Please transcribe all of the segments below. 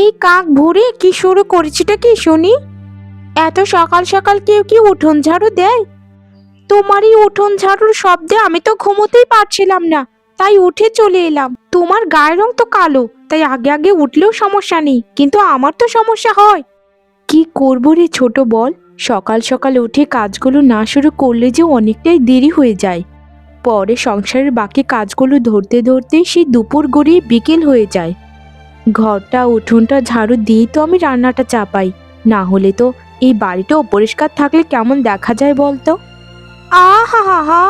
এই কাক ভোরে কি শুরু করেছিটা কি শুনি? এত সকাল সকাল কেউ কি উঠোন ঝাড়ু দেয়? তোমার এই উঠোন ঝাড়ুর শব্দে আমি তো ঘুমোতেই পারছিলাম না, তাই উঠে চলে এলাম। তোমার গায়ের রং তো কালো, তাই আগে আগে উঠলেও সমস্যা নেই, কিন্তু আমার তো সমস্যা হয়। কি করবো রে ছোট বল, সকাল সকাল উঠে কাজগুলো না শুরু করলে যে অনেকটাই দেরি হয়ে যায়। পরে সংসারের বাকি কাজগুলো ধরতে ধরতে সেই দুপুর গড়িয়ে বিকেল হয়ে যায়। ঘরটা উঠোনটা ঝাড়ু দিয়ে তো আমি রান্নাটা চাপাই, না হলে তো এই বাড়িটা অপরিষ্কার থাকলে কেমন দেখা যায় বলতো? আহা হা হা,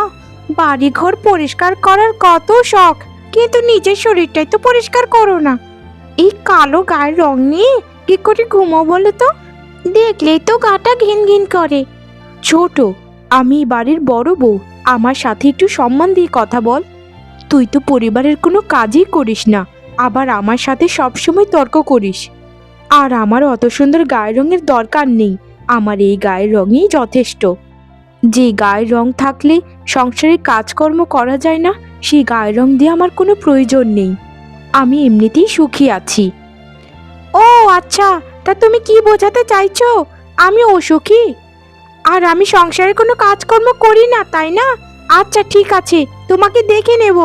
বাড়ি ঘর পরিষ্কার করার কত শখ, কিন্তু নিজের শরীরটাই তো পরিষ্কার করো না। এই কালো গায়ের রং নিয়ে কি করে ঘুমো বলো তো? দেখলেই তো গাটা ঘিন ঘিন করে। ছোট, আমি বাড়ির বড় বউ, আমার সাথে একটু সম্মান দিয়ে কথা বল। তুই তো পরিবারের কোনো কাজই করিস না, আবার আমার সাথে সবসময় তর্ক করিস। আর আমার অত সুন্দর গায়ের রঙের দরকার নেই, আমার এই গায়ের রঙই যথেষ্ট। যে গায়ের রং থাকলে সংসারে কাজকর্ম করা যায় না, সেই গায়ের রং দিয়ে আমার কোনো প্রয়োজন নেই। আমি এমনিতেই সুখী আছি। ও আচ্ছা, তা তুমি কি বোঝাতে চাইছো? আমি অসুখী আর আমি সংসারে কোনো কাজকর্ম করি না, তাই না? আচ্ছা ঠিক আছে, তোমাকে দেখে নেব।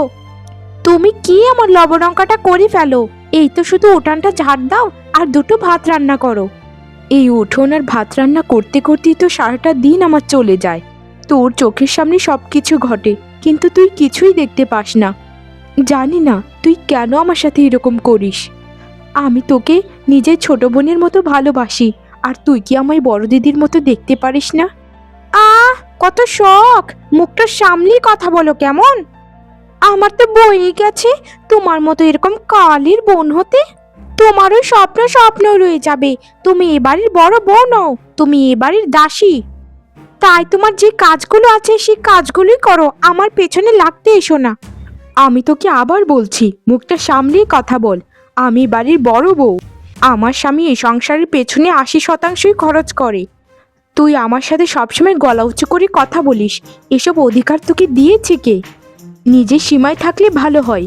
তুমি কি আমার লবণঙ্কাটা করে ফেলো। এই তো শুধু উঠানটা ঝাড় দাও আর দুটো ভাত রান্না করো। এই উঠোন আর ভাত রান্না করতে করতেই তো সারাটা দিন আমার চলে যায়। তোর চোখের সামনে সবকিছু ঘটে, কিন্তু তুই কিছুই দেখতে পাস না। জানি না তুই কেন আমার সাথে এরকম করিস। আমি তোকে নিজের ছোট বোনের মতো ভালোবাসি, আর তুই কি আমায় বড় দিদির মতো দেখতে পারিস না? আহ, কত শখ! মুখটা সামলেই কথা বলো কেমন। আমার তো বই গেছে তোমার মতো এরকম কালির বোন হতে। তোমারও স্বপ্ন স্বপ্ন রয়ে যাবে। তুমি এ বাড়ির বড় বউ নও, তুমি এ বাড়ির দাসী। তাই তোমার যে কাজগুলো আছে সেই কাজগুলোই করো, আমার পেছনে লাগতে এসো না। আমি তোকে আবার বলছি, মুখটা সামলেই কথা বল। আমি বাড়ির বড় বউ, আমার স্বামী এই সংসারের পেছনে 80% খরচ করে। তুই আমার সাথে সবসময় গলা উঁচু করে কথা বলিস, এসব অধিকার তোকে দিয়েছে কে? নিজের সীমায় থাকলে ভালো হয়।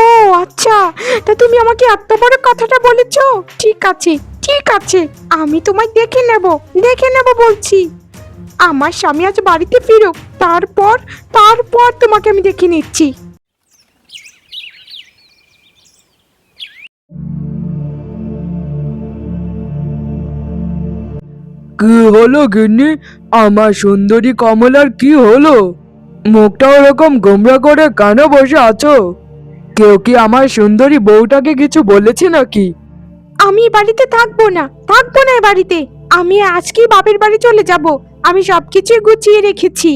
ও আচ্ছা, তা তুমি আমাকে এত বড় কথাটা বলেছো? ঠিক আছে ঠিক আছে, আমি তোমায় দেখে নেব, দেখে নেব বলছি। আমার স্বামী আজ বাড়িতে ফিরুক, তারপর তারপর তোমাকে আমি দেখে নিচ্ছি। কি হলো গিন্নি? আমার সুন্দরী কমলার কি হলো? মুখটা ওরকম গোমরা করে কেন বসে আছো? কেউ কি আমার সুন্দরী বউটাকে কিছু বলেছে নাকি? আমি এ বাড়িতে থাকবো না, থাকবো না এ বাড়িতে। আমি আজকেই বাপের বাড়ি চলে যাব। আমি সবকিছু গুছিয়ে রেখেছি,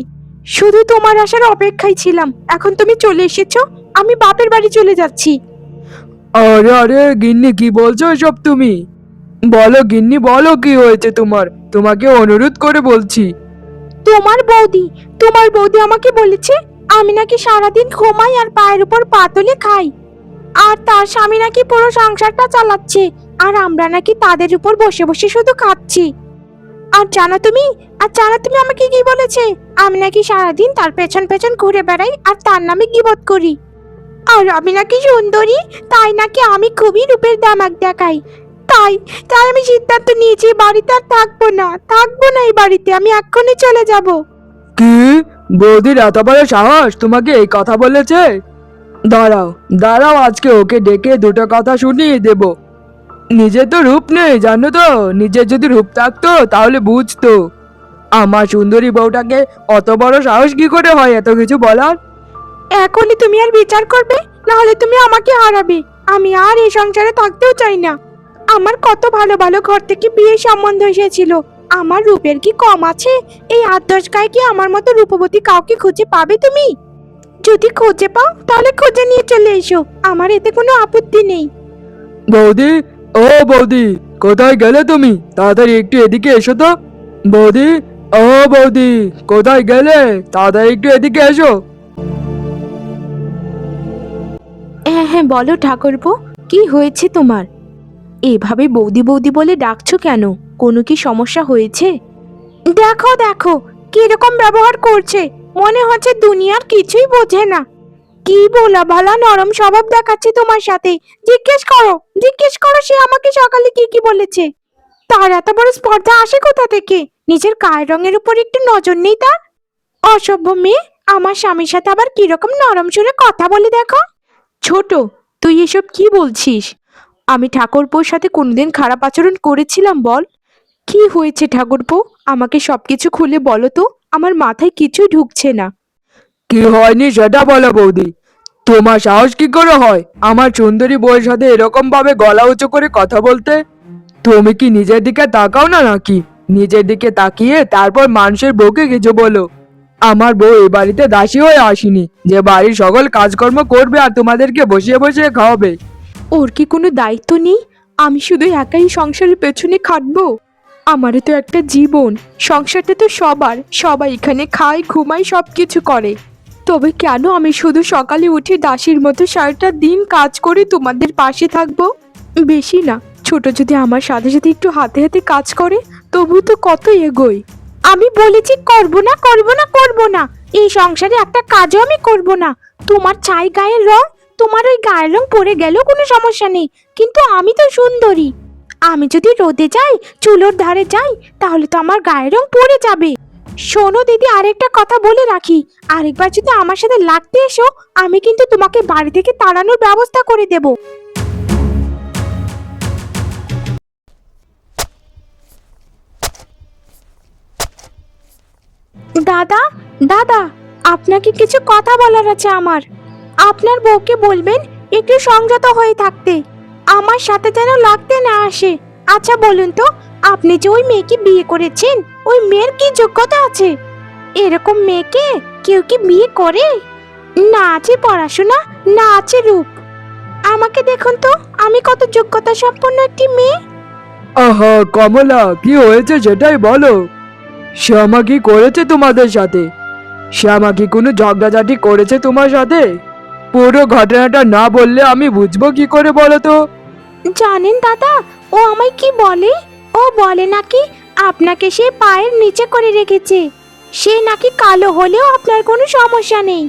শুধু তোমার আসার অপেক্ষায় ছিলাম। এখন তুমি চলে এসেছো, আমি বাপের বাড়ি চলে যাচ্ছি। আরে আরে গিন্নি, কি বলছো এসব তুমি? বলো গিন্নি, বলো কি হয়েছে তোমার? তোমাকে অনুরোধ করে বলছি। তোমার বৌদি তোমার বৌদি আমাকে বলেছে আমি নাকি সারাদিন ঘুমাই আর পায়ের উপর পা তুলে খাই, আর তার স্বামী নাকি পুরো সংসারটা চালাচ্ছে, আর আমরা নাকি তাদের উপর বসে বসে শুধু খাচ্ছি। আর জানো তুমি আমাকে কি বলেছে? আমি নাকি সারাদিন তার পেছন পেছন ঘুরে বেড়াই আর তার নামে গীবত করি। আর আমি নাকি সুন্দরী, তাই নাকি আমি খুবই রূপের দামাক দেখাই। তাই তাই আমি সিদ্ধান্ত নিয়েছি এই বাড়িতে আর থাকবো না, থাকবো না এই বাড়িতে, আমি এক্ষুনি চলে যাব। কি? বৌদির এত বড় সাহস তোমাকে এই কথা বলেছে? দাঁড়াও দাঁড়াও, আজকে ওকে ডেকে দুটো কথা শুনিয়ে দেব। নিজের তো রূপ নেই জানো তো, নিজের যদি রূপ থাকতো তাহলে বুঝতো। আমার সুন্দরী বউটাকে অত বড় সাহস কি করে হয় এত কিছু বলার? এখনই তুমি আর বিচার করবে, না হলে তুমি আমাকে হারাবে। আমি আর এই সংসারে থাকতেও চাই না। আমার কত ভালো ভালো ঘর থেকে বিয়ে সম্বন্ধ এসেছিল, আমার রূপের কি কম আছে? এই 8-10 গায়ে কি আমার মতো রূপবতী কাউকে খুঁজে পাবে তুমি? যদি খুঁজে পাও তাহলে খুঁজে নিয়ে চলে এসো, আমার এতে কোনো আপত্তি নেই। বৌদি, ও বৌদি, কোথায় গেলে তুমি? তাড়াতাড়ি একটু এদিকে এসো তো। বৌদি, ও বৌদি, কোথায় গেলে? তাড়াতাড়ি একটু এদিকে এসো। হ্যাঁ হ্যাঁ, বলো ঠাকুরপো, কি হয়েছে তোমার? এভাবে বৌদি বৌদি বলে ডাকছো কেন? কোনো কি সমস্যা হয়েছে? দেখো দেখো, কিরকম ব্যবহার করছে, মনে হচ্ছে দুনিয়ার কিছুই বোঝে না। কি বলা ভালা নরম স্বভাব দেখাচ্ছে তোমার সাথে। জিজ্ঞেস করো, জিজ্ঞেস করো সে আমাকে সকালে কি কি বলেছে। তার এত বড় স্পর্ধা আসে কোথা থেকে? নিজের গায়ের রঙের উপর একটু নজর নেই তার? অসভ্য মেয়ে, আমার স্বামীর সাথে আবার কিরকম নরম সুরে কথা বলে দেখো। ছোট, তুই এসব কি বলছিস? আমি ঠাকুরপোর সাথে কোনোদিন খারাপ আচরণ করেছিলাম বল? কি হয়েছে ঠাকুরপো, আমাকে সবকিছু খুলে বলো তো, আমার মাথায় কিছুই ঢুকছে না। কি হয়নি সেটা বলো বৌদি। তোমার সাহস কি করে হয় আমার সুন্দরী বউয়ের সাথে এরকম ভাবে গলা উঁচু করে কথা বলতে? তুমি কি নিজের দিকে তাকাও না নাকি? নিজের দিকে তাকিয়ে তারপর মানুষের বউকে কিছু বলো। আমার বউ এই বাড়িতে দাসী হয়ে আসেনি যে বাড়ির সকল কাজকর্ম করবে আর তোমাদেরকে বসিয়ে বসিয়ে খাওয়াবে। ওর কি কোনো দায়িত্ব নেই? আমি শুধু একাই সংসারের পেছনে খাটবো? আমারও তো একটা জীবন, সংসারটা তো সবার, সবাই এখানে খায় ঘুমায় সব কিছু করে। তবে কেন আমি শুধু সকালে উঠে দাসীর মতো সারাটা দিন কাজ করে তোমাদের পাশে থাকবো? বেশি না, ছোট যদি আমার সাথে সাথে একটু হাতে হাতে কাজ করে তবু তো কত এগোই। আমি বলেছি করবো না করবো না করবো না, এই সংসারে একটা কাজও আমি করব না। তোমার ছাই গায়ের রং, তোমার ওই গায়ের রং পড়ে গেলেও কোনো সমস্যা নেই, কিন্তু আমি তো সুন্দরী। আমি যদি রোদে যাই, চুলোর ধারে যাই, তাহলে তো আমার গায়ের রং পড়ে যাবে। শোনো দিদি, আরেকটা কথা বলে রাখি, আরেকবার যদি আমার সাথে লাগতে এসো, আমি কিন্তু তোমাকে বাড়ি থেকে তাড়ানোর ব্যবস্থা করে দেব। দাদা, দাদা, আপনাকে কিছু কথা বলার আছে আমার। আপনার বউকে বলবেন একটু সংযত হয়ে থাকতে, আমার সাথে যেন লাগতে না আসে। আচ্ছা বলুন তো, আপনি যে ওই মেয়েকে বিয়ে করেছেন, ওই মেয়ের কি যোগ্যতা আছে? এরকম মেয়েকে কেউ কি বিয়ে করে? না আছে পড়াশোনা, না আছে রূপ। আমাকে দেখুন তো, আমি কত যোগ্যতা সম্পন্ন একটি মেয়ে। আহা কমলা, কি হয়েছে সেটাই বলো। শ্যামা কি করেছে তোমাদের সাথে? শ্যামা কি কোনো ঝগড়াঝাটি করেছে তোমার সাথে? পুরো ঘটনাটা না বললে আমি বুঝবো কি করে বলো তো? জানেন দাদা, ও আমায় কি বলে? ও বলে নাকি আপনাকে সে পায়ের নিচে করে রেখেছে, সে নাকি কালো হলেও আপনার কোনো সমস্যা নেই।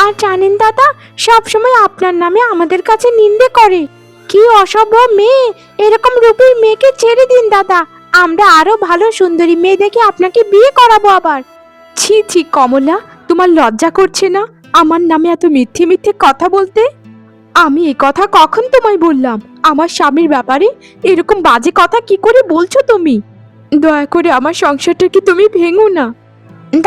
আর জানেন দাদা, সব সময় আপনার নামে আমাদের কাছে নিন্দে করে। কি অসভ্য মেয়ে! এরকম রূপের মেয়েকে ছেড়ে দিন দাদা, আমরা আরো ভালো সুন্দরী মেয়ে দেখে আপনাকে বিয়ে করাবো আবার। ছি ছি কমলা, তোমার লজ্জা করছে না আমার নামে এত মিথ্যে মিথ্যে কথা বলতে? আমি এ কথা কখন তোমায় বললাম? আমার স্বামীর ব্যাপারে এরকম বাজে কথা কি করে বলছো তুমি? দয়া করে আমার সংসারটাকে তুমি ভেঙো না।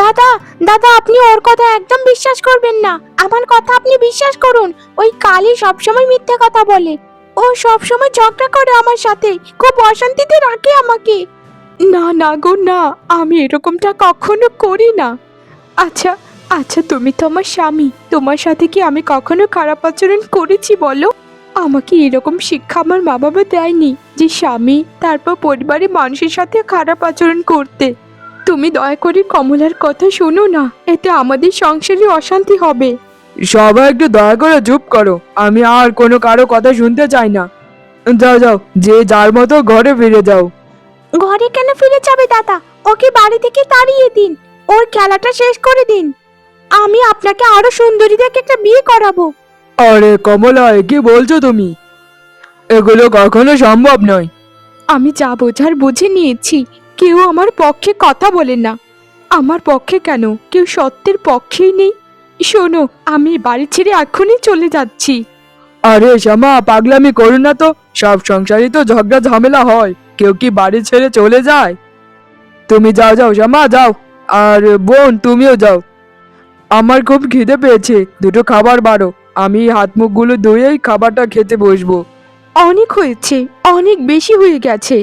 দাদা, দাদা, আপনি ওর কথা একদম বিশ্বাস করবেন না, আমার কথা আপনি বিশ্বাস করুন। ওই কালী সবসময় মিথ্যে কথা বলে, ও সবসময় ঝগড়া করে আমার সাথে, খুব অশান্তিতে রাখে আমাকে। না না গো না, আমি এরকমটা কখনো করি না। আচ্ছা, আচ্ছা, তুমি তো আমার স্বামী, তোমার সাথে কি আমি কখনো খারাপ আচরণ করেছি বলো? আমাকে এরকম শিক্ষা আমার মা বাবা দেয়নি যে স্বামী তারপর পরিবারের মানুষের সাথে খারাপ আচরণ করতে। তুমি দয়া করে কমলার কথা শোনো না, এতে আমাদের সংসারে অশান্তি হবে। সবাই একটু দয়া করে চুপ করো, আমি আর কোনো কারো কথা শুনতে চাই না। যাও যাও, যে যার মতো ঘরে ফিরে যাও। ঘরে কেন ফিরে যাবে দাদা? ওকে বাড়ি থেকে তাড়িয়ে দিন, ওর খেলাটা শেষ করে দিন। আমি আপনাকে আরো সুন্দরী দেখে একটা বিয়ে করাবো। আরে কমলা, এ কি বলছো তুমি? এগুলো কখনো সম্ভব নয়। আমি যা বোঝার বুঝে নিয়েছি, কেউ আমার পক্ষে কথা বলে না। আমার পক্ষে কেন, কেউ সত্যের পক্ষেই নেই। শোনো, আমি বাড়ি ছেড়ে এখনই চলে যাচ্ছি। আরে শ্যামা, পাগলামি করো না তো, সব সংসারই তো ঝগড়া ঝামেলা হয়, কেউ কি বাড়ি ছেড়ে চলে যায়? তুমি যাও যাও শ্যামা, যাও। আর বোন, তুমিও যাও। আমার খুব খিদে পেয়েছে, দুটো খাবার বাড়ো, আমি হাত মুখগুলো ধুয়েই খাবারটা খেতে বসবো। অনেক হয়েছে, অনেক বেশি হয়ে গেছে।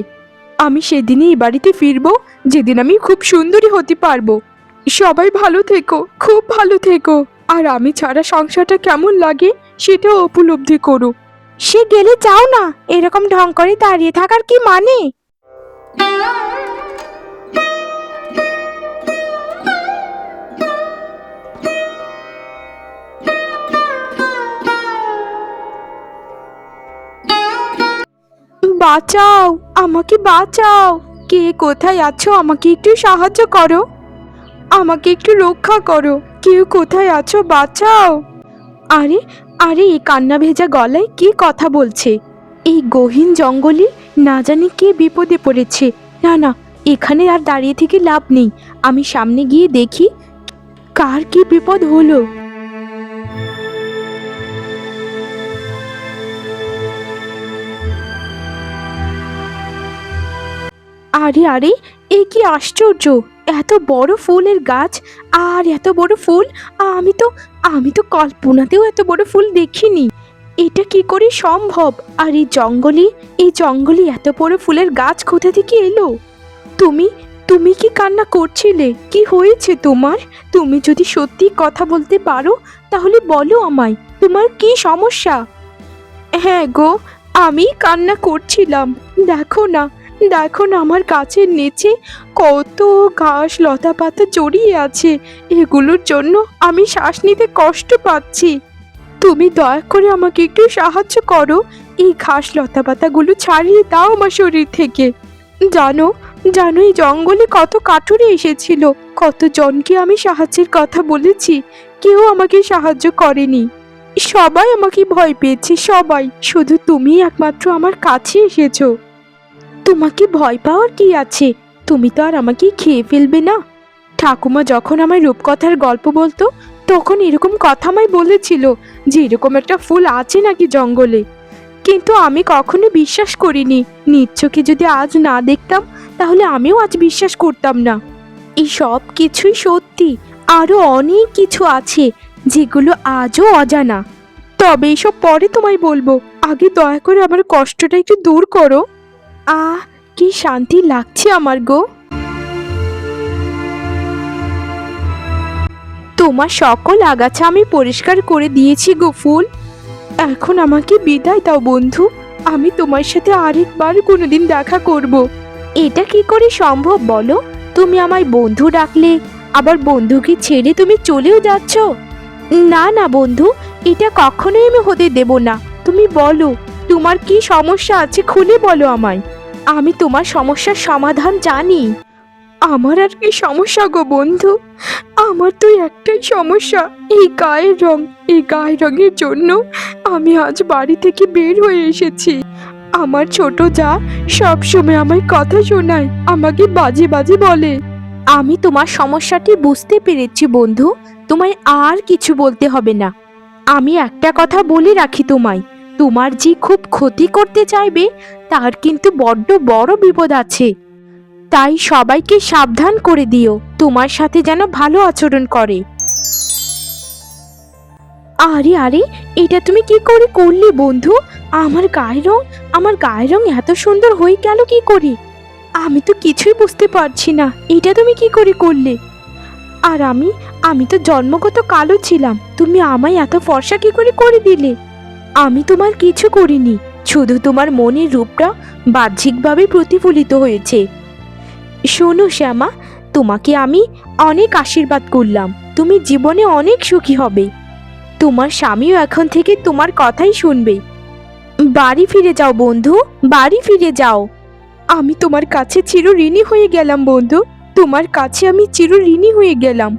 আমি সেদিনই এই বাড়িতে ফিরবো যেদিন আমি খুব সুন্দরী হতে পারবো। সবাই ভালো থেকো, খুব ভালো থেকো। আর আমি ছাড়া সংসারটা কেমন লাগে সেটাও উপলব্ধি করো। সে গেলে যাও না, এরকম ঢং করে দাঁড়িয়ে থাকার কি মানে? বাঁচাও, আমাকে বাঁচাও। কে কোথায় আছো, আমাকে একটু সাহায্য করো, আমাকে একটু রক্ষা করো। কেউ কোথায় আছো, বাঁচাও। আরে আরে, এই কান্না ভেজা গলায় কি কথা বলছে? এই গহীন জঙ্গলে না জানি কে বিপদে পড়েছে। না না, এখানে আর দাঁড়িয়ে থেকে লাভ নেই, আমি সামনে গিয়ে দেখি কার কি বিপদ হলো। আরে আরে, এ কি আশ্চর্য! এত বড় ফুলের গাছ আর এত বড় ফুল! আমি তো কল্পনাতেও এত বড় ফুল দেখিনি। এটা কি করে সম্ভব? আর এই জঙ্গলে এত বড় ফুলের গাছ কোথা থেকে এলো? তুমি তুমি কি কান্না করছিলে? কি হয়েছে তোমার? তুমি যদি সত্যি কথা বলতে পারো তাহলে বলো আমায়, তোমার কি সমস্যা? হ্যাঁ গো, আমি কান্না করছিলাম। দেখো না, দেখো না আমার গাছের নিচে কত ঘাস লতা পাতা জড়িয়ে আছে। এগুলোর জন্য আমি শ্বাস নিতে কষ্ট পাচ্ছি। তুমি দয়া করে আমাকে একটু সাহায্য করো, এই ঘাস লতা পাতাগুলো ছাড়িয়ে দাও আমার শরীর থেকে। জানো, জানো এই জঙ্গলে কত কাঠুরে এসেছিল, কত জনকে আমি সাহায্যের কথা বলেছি, কেউ আমাকে সাহায্য করেনি। সবাই আমাকে ভয় পেয়েছে, সবাই। শুধু তুমি একমাত্র আমার কাছে এসেছো। তোমাকে ভয় পাওয়ার কি আছে? তুমি তো আর আমাকে খেয়ে ফেলবে না। ঠাকুমা যখন আমায় রূপকথার গল্প বলতো তখন এরকম কথা আমায় বলেছিল যে এরকম একটা ফুল আছে নাকি জঙ্গলে, কিন্তু আমি কখনো বিশ্বাস করিনি। নিজ চোখে যদি আজ না দেখতাম তাহলে আমিও আজ বিশ্বাস করতাম না। এই সব কিছুই সত্যি, আরো অনেক কিছু আছে যেগুলো আজও অজানা। তবে এইসব পরে তোমায় বলবো, আগে দয়া করে আমার কষ্টটা একটু দূর করো। আহ, কি শান্তি লাগছে আমার গো। তোমার সকল আগাছা আমি পরিষ্কার করে দিয়েছি গো ফুল। এখন আমাকে বিদায় দাও বন্ধু, আমি তোমার সাথে আরেকবার কোনোদিন দেখা করব। এটা কি করে সম্ভব বলো? তুমি আমায় বন্ধু ডাকলে, আবার বন্ধুকে ছেড়ে তুমি চলেও যাচ্ছ। না না বন্ধু, এটা কখনোই আমি হতে দেব না। তুমি বলো, তোমার কি সমস্যা আছে, খুলে বলো আমায়। আমি তোমার সমস্যার সমাধান জানি। আমার আর কি সমস্যা গো বন্ধু? আমার তো একটাই সমস্যা, এই গায়ের রং। এই গায়ের রঙের জন্য আমি আজ বাড়ি থেকে বের হয়ে এসেছি। আমার ছোট যা সবসময় আমায় কথা শোনায়, আমাকে বাজে বাজে বলে। আমি তোমার সমস্যাটি বুঝতে পেরেছি বন্ধু, তোমায় আর কিছু বলতে হবে না। আমি একটা কথা বলে রাখি তোমায়, তোমার যে খুব ক্ষতি করতে চাইবে তার কিন্তু বড্ড বড় বিপদ আছে। তাই সবাইকে সাবধান করে দিও, তোমার সাথে যেন ভালো আচরণ করে। আরে আরে, এটা তুমি কি করে করলে বন্ধু? আমার গায়ের রং এত সুন্দর হয়ে গেল কি করে? আমি তো কিছুই বুঝতে পারছি না, এটা তুমি কি করে করলে? আর আমি তো জন্মগত কালো ছিলাম, তুমি আমায় এত ফর্সা কি করে করে দিলে? আমি তোমার কিছু করিনি, শুধু তোমার মনের রূপটা বাহ্যিকভাবে প্রতিফলিত হয়েছে। শোনো শ্যামা, তোমাকে আমি অনেক আশীর্বাদ করলাম, তুমি জীবনে অনেক সুখী হবে। তোমার স্বামীও এখন থেকে তোমার কথাই শুনবে। বাড়ি ফিরে যাও বন্ধু, বাড়ি ফিরে যাও। আমি তোমার কাছে চিরঋণী হয়ে গেলাম বন্ধু, তোমার কাছে আমি চিরঋণী হয়ে গেলাম।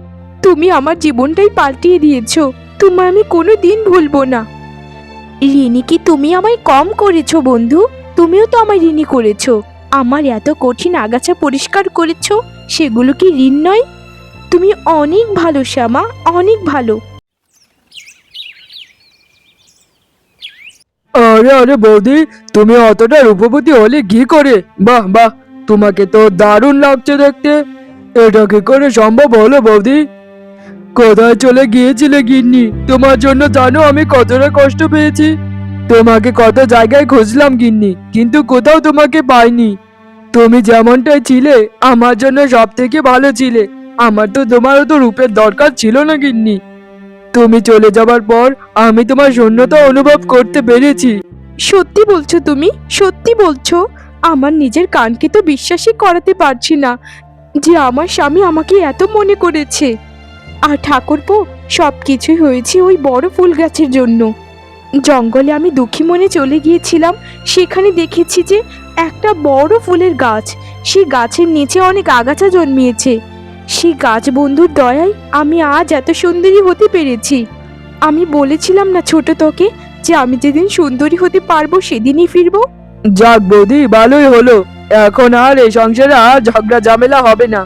তুমি আমার জীবনটাই পাল্টিয়ে দিয়েছো, তোমায় আমি কোনো দিন ভুলবো না। ঋণী কি তুমি আমায় কম করেছো বন্ধু? তুমিও তো আমায় ঋণী করেছো। আমার এত কঠিন আগাছা পরিষ্কার করেছো, সেগুলো কি ঋণ নয়? তুমি অনেক ভালো শ্যামা, অনেক ভালো। আরে আরে বৌদি, তুমি অতটা রূপবতী হলে কি করে? বাহ বাহ, তোমাকে তো দারুণ লাগছে দেখতে। এটা কি করে সম্ভব হলো বৌদি? কোথায় চলে গিয়েছিলে গিন্নি? তোমার জন্য জানো আমি কতটা কষ্ট পেয়েছি। তোমাকে কত জায়গায় খুঁজলাম গিন্নি, কিন্তু কোথাও তোমাকে পাইনি। তুমি যেমনটাই ছিলে আমার জন্য সব থেকে ভালো ছিলে। আমার তো তোমার তো রূপের দরকার ছিল না গিন্নি। তুমি চলে যাবার পর আমি তোমার শূন্যতা অনুভব করতে পেরেছি। সত্যি বলছো তুমি? সত্যি বলছো? আমার নিজের কানকে তো বিশ্বাসই করাতে পারছি না যে আমার স্বামী আমাকে এত মনে করেছে। আর ঠাকুরপো, সব কিছুই হয়েছে ওই বড় ফুল গাছের জন্য। জঙ্গলে আমি দুঃখী মনে চলে গিয়েছিলাম, সেখানে দেখেছি যে একটা বড় ফুলের গাছ, সেই গাছের নিচে অনেক আগাছা জন্মিয়েছে। সেই গাছ বন্ধুর দয়ায় আমি আজ এত সুন্দরী হতে পেরেছি। আমি বলেছিলাম না ছোট তোকে যে আমি যেদিন সুন্দরী হতে পারবো সেদিনই ফিরবো। যাক বৌদি, ভালোই হলো। এখন আর এই সংসারে আর ঝগড়া ঝামেলা হবে না।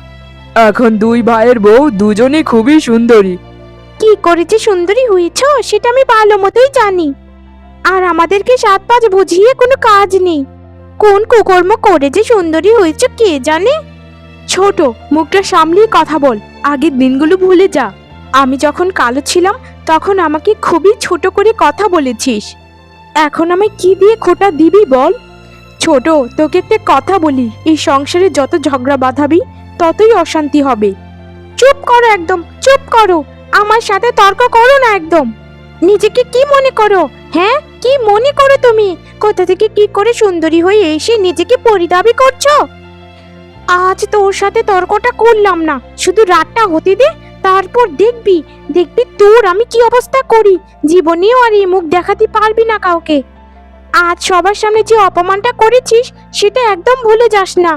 এখন দুই ভাইয়ের বউ দুজনেই খুবই সুন্দরী। কি করে যে সুন্দরী হয়েছ সেটা আমি ভালো মতোই জানি। আর আমাদেরকে সাত পাঁচ বুঝিয়ে কোনো কাজ নেই। কোন কুকর্ম করে যে সুন্দরী হয়েছ কে জানে। ছোট, মুখটা সামলিয়ে কথা বল। আগের দিনগুলো ভুলে যা। আমি যখন কালো ছিলাম তখন আমাকে খুবই ছোট করে কথা বলেছিস। এখন আমায় কি দিয়ে খোটা দিবি বল। ছোট, তোকে একটা কথা বলি, এই সংসারে যত ঝগড়া বাঁধাবি ততই অশান্তি হবে। চুপ করো, একদম চুপ করো। আমার সাথে তর্ক করো না একদম। নিজেকে কি মনে করো? হ্যাঁ, কি মনে করো তুমি? কোথা থেকে কি করে সুন্দরী হয়ে এসে নিজেকে পরিদাবি করছো? আজ তোর সাথে তর্কটা করলাম না, শুধু রাতটা হতে দে, তারপর দেখবি দেখবি তোর আমি কি অবস্থা করি। জীবনেও আর এই মুখ দেখাতে পারবি না কাউকে। আজ সবার সামনে যে অপমানটা করেছিস সেটা একদম ভুলে যাস না।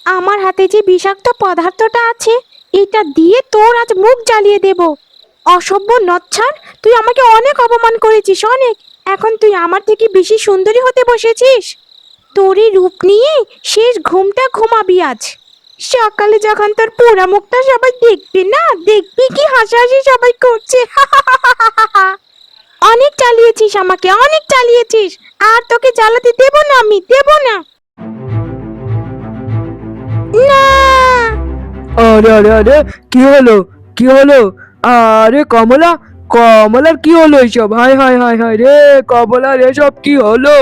আমার হাতে যে বিষাক্ত পদার্থটা আছে এটা দিয়ে তোর আজ মুখ জ্বালিয়ে দেব। অসভ্য নচ্ছার, তুই আমাকে অনেক অপমান করেছিস, অনেক। এখন তুই আমার থেকে বেশি সুন্দরী হতে বসেছিস। তোর এই রূপ নিয়ে শেষ ঘুমটা ঘুমাবি আজ। সকালে যখন তোর পোড়া মুখটা সবাই দেখবে না, দেখবি কি হাসাহাসি সবাই করছে। অনেক চালিয়েছিস আমাকে, অনেক চালিয়েছিস। আর তোকে জ্বালাতে দেব না, আমি দেব না। না, আরে আরে আরে, কি হলো, কি হলো? আরে কমলা, কমলার কি হলো এইসব? হায় হায় হায় হায় রে, কমলার এসব কি হলো?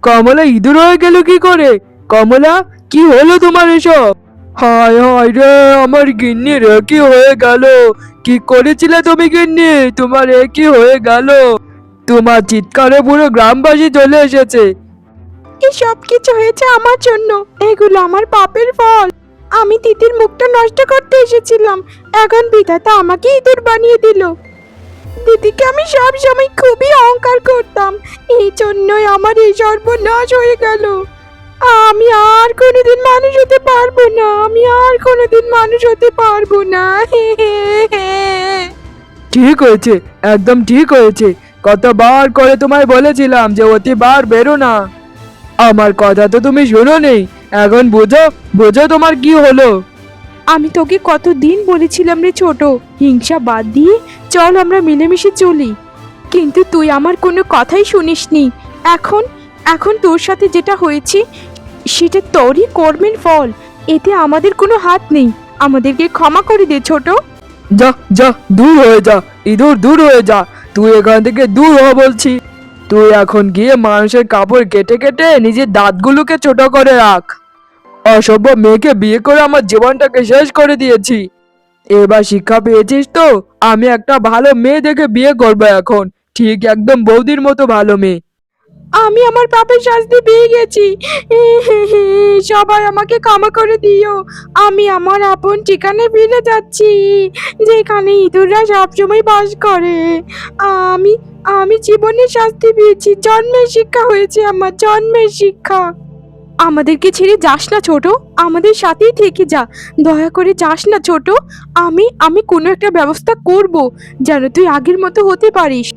কমলা ইঁদুর হয়ে গেল কি করে? কমলা, কি হলো তোমার এসব? হায় হায় রে, আমার গিন্নি রে কি হয়ে গেল? কি করেছিলে তুমি গিন্নি? তোমার এ কি হয়ে গেল? তোমার চিৎকারে পুরো গ্রামবাসী চলে এসেছে। এই সব কিছু হয়েছে আমার জন্য। এগুলো আমার পাপের ফল। আমি তিতির মুখটা নষ্ট করতে এসেছিলাম, এখন বিধাতা আমাকে ইঁদুর বানিয়ে দিল। দিদিকে আমি সব সময় খুবই অহংকার করতাম, এই জন্যই আমার এই সর্বনাশ হয়ে গেল। আমি আর কোনোদিন মানুষ হতে পারবো না, আমি আর কোনোদিন মানুষ হতে পারবো না। ঠিক হয়েছে, একদম ঠিক হয়েছে। কতবার করে তোমায় বলেছিলাম যে অতিবার বেরো না। আমার কথা তো তুমি শোনো নেই। এখন বুঝো, বুঝো তোমার কি হলো। আমি তোকে কতদিন বলেছিলাম রে ছোট, হিংসা বাদ দিয়ে চল আমরা মিলেমিশে চলি, কিন্তু তুই আমার কোনো কথাই শুনিসনি। এখন এখন তোর সাথে যেটা হয়েছে সেটা তোরই কর্মের ফল। এতে আমাদের কোনো হাত নেই। আমাদেরকে ক্ষমা করে দে ছোট। যা যা, দূর হয়ে যা, ইঁদুর দূর হয়ে যা। তুই এখান থেকে দূর হ বলছি। তুই এখন গিয়ে মানুষের কাপড় কেটে কেটে নিজের দাঁতগুলোকে ছোট করে রাখ। অসভ্য মেয়েকে বিয়ে করে আমার জীবনটাকে শেষ করে দিয়েছি। এবার শিক্ষা পেয়েছিস তো? আমি একটা ভালো মেয়ে দেখে বিয়ে করবো এখন, ঠিক একদম বৌদির মতো ভালো মেয়ে। আমি আমার পাপের শাস্তি পেয়ে গেছি। সবাই আমাকে ক্ষমা করে দিও। আমি আমার আপন ঠিকানায় ফিরে যাচ্ছি, যেখানে ইঁদুররা সবসময় বাস করে। আমি আমি জীবনের শাস্তি পেয়েছি, জন্মের শিক্ষা হয়েছে আমার, জন্মের শিক্ষা। আমাদেরকে ছেড়ে যাস না ছোট, আমাদের সাথেই থেকে যা। দয়া করে যাস না ছোট। আমি কোনো একটা ব্যবস্থা করব যেন তুই আগের মতো হতে পারিস।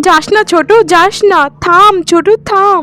যাস না ছোট, যাস না, থাম ছোট, থাম।